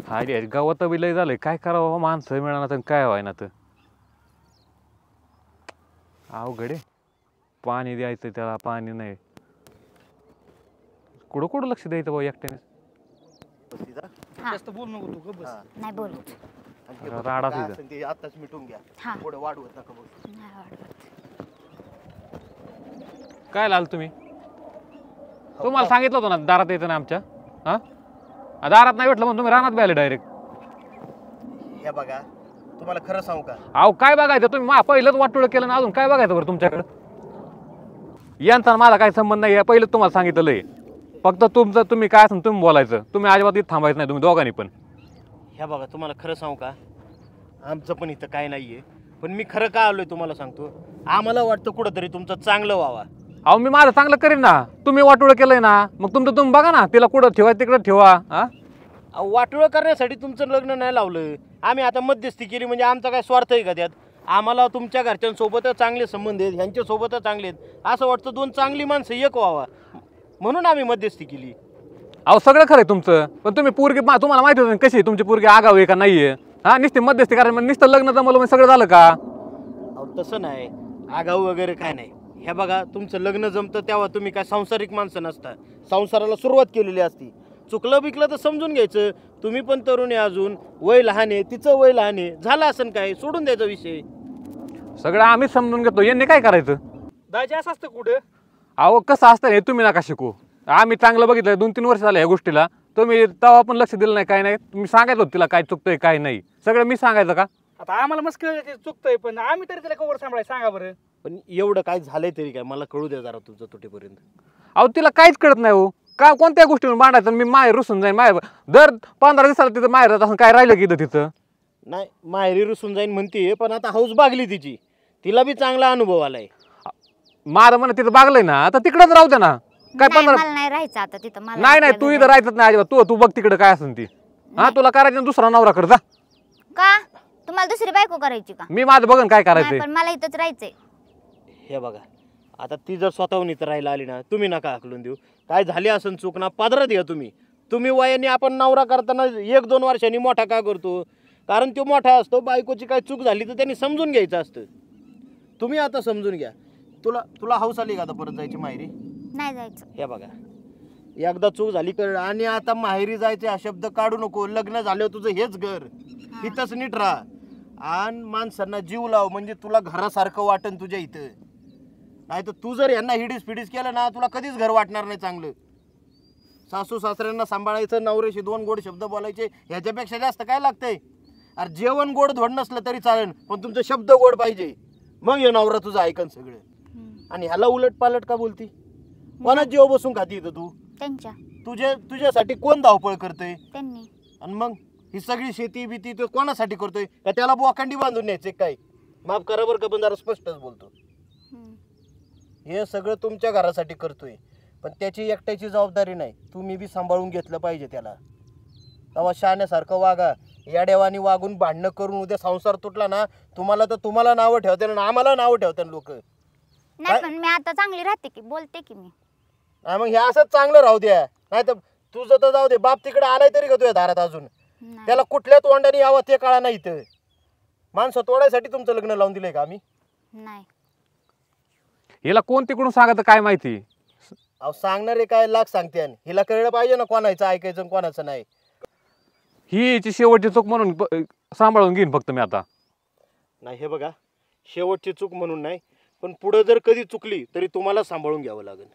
हाय गावात लय झालंय, काय करावं माणसं मिळणार तर काय व्हाय ना तर अवघड आहे. पाणी द्यायचं त्याला, पाणी नाही. कुठं कुठं लक्ष द्यायचं बाबा एकट्याने. जास्त बोल नको तू बस. नाही बोलत. राडा तिथं ते आताच मिटून घ्या, पुढे वाढवत नका बस. नाही वाढवत. काय लाल तुम्ही? तुम्हाला सांगितलं होतं ना दारात यायचं ना आमच्या. हा दारात नाही भेटलं म्हणून तुम्ही रानात बॅले डायरेक्ट. हे बघा, तुम्हाला खरं सांगू का? अहो काय बघायचं तुम्ही, पहिलंच वाटोळं केलं ना, अजून काय बघायचं बरं तुमच्याकडं? यांचा माझा काही संबंध नाही आहे, पहिलं तुम्हाला सांगितलं आहे. फक्त तुमचं तुम्ही काय असेल तुम्ही बोलायचं, तुम्ही अजिबात इथं थांबायचं नाही, तुम्ही दोघांनी पण. ह्या बघा, तुम्हाला खरं सांगू का, आमचं पण इथं काय नाहीये, पण मी खरं का आलोय तुम्हाला सांगतो. आम्हाला वाटतं कुठंतरी तुमचं चांगलं व्हावा. अहो मी माझं चांगलं करीन ना, तुम्ही वाटोळं केलंय ना, मग तुमचं तुम्ही बघा ना, तिला कुठं ठेवा तिकडं ठेवा. वाटोळं करण्यासाठी तुमचं लग्न नाही लावलं आम्ही, आता मध्यस्थी केली म्हणजे आमचा काय स्वार्थ आहे का त्यात? आम्हाला तुमच्या घरच्यांसोबतच चांगले संबंध आहेत, ह्यांच्यासोबतच चांगले आहेत, असं वाटतं दोन चांगली माणसं एक व्हावा म्हणून आम्ही मध्यस्थी केली. अहो सगळं खरं आहे तुमचं, पण तुम्ही पोरगी तुम्हाला माहिती होतं कशी तुमची पोरगी आगाव आहे का नाहीये? नुसती मध्यस्थी करायला नुसतं लग्न जमलं म्हणजे सगळं झालं का? अहो तसं नाही, आगाऊ वगैरे काय नाही. हे बघा, तुमचं लग्न जमतं तेव्हा तुम्ही काय सांसारिक माणसं नसता, संसाराला सुरुवात केलेली असती. चुकलं बिकलं तर समजून घ्यायचं. तुम्ही पण तरुण आहे, अजून वय लहान आहे, तिचं वय लहान आहे, झालं असं काय, सोडून द्यायचा विषय. सगळं आम्ही समजून घेतो, यांनी काय करायचं? दाजी असं असतं कुठं? अहो कसं असतं हे तुम्ही नका शिकू. आम्ही चांगलं बघितलं, 2-3 वर्ष झालं ह्या गोष्टीला. तुम्ही तेव्हा पण लक्ष दिलं नाही, काय नाही. तुम्ही सांगायचं होतं तिला काय चुकतंय काय नाही, सगळं मी सांगायचं का? आता आम्हाला मस्त चुकतंय, पण आम्ही तरी त्याला कवर सांभाळाय सांगा बरं. पण एवढं काय झालंय तरी काय मला कळू द्या जरा तुमचं तुटेपर्यंत. अहो तिला काहीच कळत नाही हो, का कोणत्या गोष्टीवर मांडायचं? मी माहेर रुसून जाईन, माहेर दर 15 दिवसाला तिथं माहेर जात असं काय राहिलं की तिथं? नाही, माहेरी रुसून जाईन म्हणते, पण आता हौस बागली तिची, तिला बी चांगला अनुभव आलाय. माझं म्हणत तिथं बागलंय ना, आता तिकडंच राहू दे ना. काय 15 नाही राहायचं आता तिथं. नाही तू इथं राहायचं नाही अजिबात. तू बघ तिकडे काय असेल ती. तुला करायचं दुसरा नवरा कर जा. का तुम्हाला दुसरी बायको करायची का? मी माझं बघन काय करायचंय. पण मला इथंच राहायचंय. हे बघा, आता ती जर स्वतःहून इथं राहायला आली ना, तुम्ही नका हाकलून देऊ. काय झाली असेल चूक ना, पदरात घ्या तुम्ही वयाने. आपण नवरा करताना 1-2 वर्षांनी मोठा का करतो? कारण तो मोठा असतो, बायकोची काय चूक झाली तर त्यांनी समजून घ्यायचं असतं. तुम्ही आता समजून घ्या. तुला हौस आली का आता परत जायची माहेरी? नाही जायचं. हे बघा, एकदा चूक झाली कळ, आणि आता माहेरी जायचे हा शब्द काढू नको. लग्न झालं तुझं हेच घर, इथंच नीट राहा आणि माणसांना जीव लाव, म्हणजे तुला घरासारखं वाटन तुझ्या इथं. नाही तर तू जर यांना हिडीस फिडीस केलं ना, तुला कधीच घर वाटणार नाही चांगलं. सासू सासऱ्यांना सांभाळायचं, नवऱ्याशी 2 गोड शब्द बोलायचे, ह्याच्यापेक्षा जास्त काय लागतंय? अरे जेवण गोड धोड नसलं तरी चालेल, पण तुमचं शब्द गोड पाहिजे, मग हे नवरा तुझं ऐकन सगळं. आणि ह्याला उलट पालट का बोलती? कोणा जेव बसून खाती इथं तू? त्यांच्या तुझ्यासाठी कोण धावपळ करतोय? त्यांनी. आणि मग ही सगळी शेती बिती तो कोणासाठी करतोय? का त्याला बोकांडी बांधून न्यायचे काय? माफ करा बरं का, पण जरा स्पष्टच बोलतो. हे सगळं तुमच्या घरासाठी करतोय, पण त्याची एकट्याची जबाबदारी नाही, तुम्ही बी सांभाळून घेतलं पाहिजे त्याला. तेव्हा शहाण्यासारखं वागा. या देवानी वागून भांडणं करून उद्या संसार तुटला ना, तुम्हाला नावं ठेवते ना, आम्हाला नावं ठेवते लोक. नाही पण मी आता चांगली राहते की, बोलते की मी. मग हे असंच चांगलं राहू द्या, नाही तर तुझं तर जाऊ दे. बाप तिकडे आलाय तरी का तुझ्या दारात अजून? त्याला कुठल्या तोंडाने यावं ते काळा नाही. तर माणसं तोडायसाठी तुमचं लग्न लावून दिलंय का आम्ही? नाही. हिला कोण तिकडून सांगत काय माहिती? अहो सांगणारे काय लाख सांगते, हिला कळलं पाहिजे ना कोणाचं ऐकायचं कोणाचं नाही. ही शेवटची चूक म्हणून सांभाळून घेईन फक्त मी आता. नाही हे बघा, शेवटची चूक म्हणून नाही, पण पुढे जर कधी चुकली तरी तुम्हाला सांभाळून घ्यावं लागेल.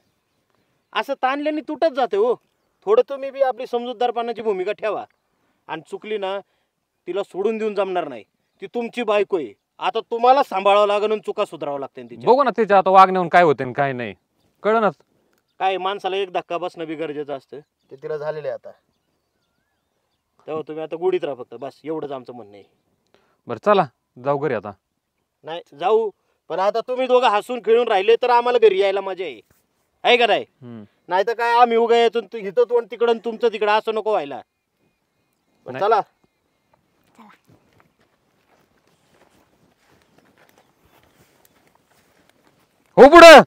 असं ताणल्याने तुटत जाते हो. थोडं तुम्ही बी आपली समजूतदारपणाची भूमिका ठेवा. आणि चुकली ना, तिला सोडून देऊन जमणार नाही. ती तुमची बायको आहे, आता तुम्हाला सांभाळावं लागेल आणि चुका सुधारावं लागते. बघू ना तिच्या आता वागण्याहून काय होते काय नाही कळणच. काय माणसाला एक धक्का बसणं बी गरजेचं असतं, ते तिला झालेलं आहे आता. तेव्हा तुम्ही आता गुढीत राहा फक्त, बस एवढंच आमचं म्हणणं आहे. बरं चला जाऊ घरी आता. नाही जाऊ, पण आता तुम्ही दोघं हसून खेळून राहिले तर आम्हाला घरी यायला मजा आहे का नाही? नाही तर काय आम्ही उगा येतो इथं तोंड तिकडं तुमचं तिकडं, असं नको व्हायला. चला हो पुढं.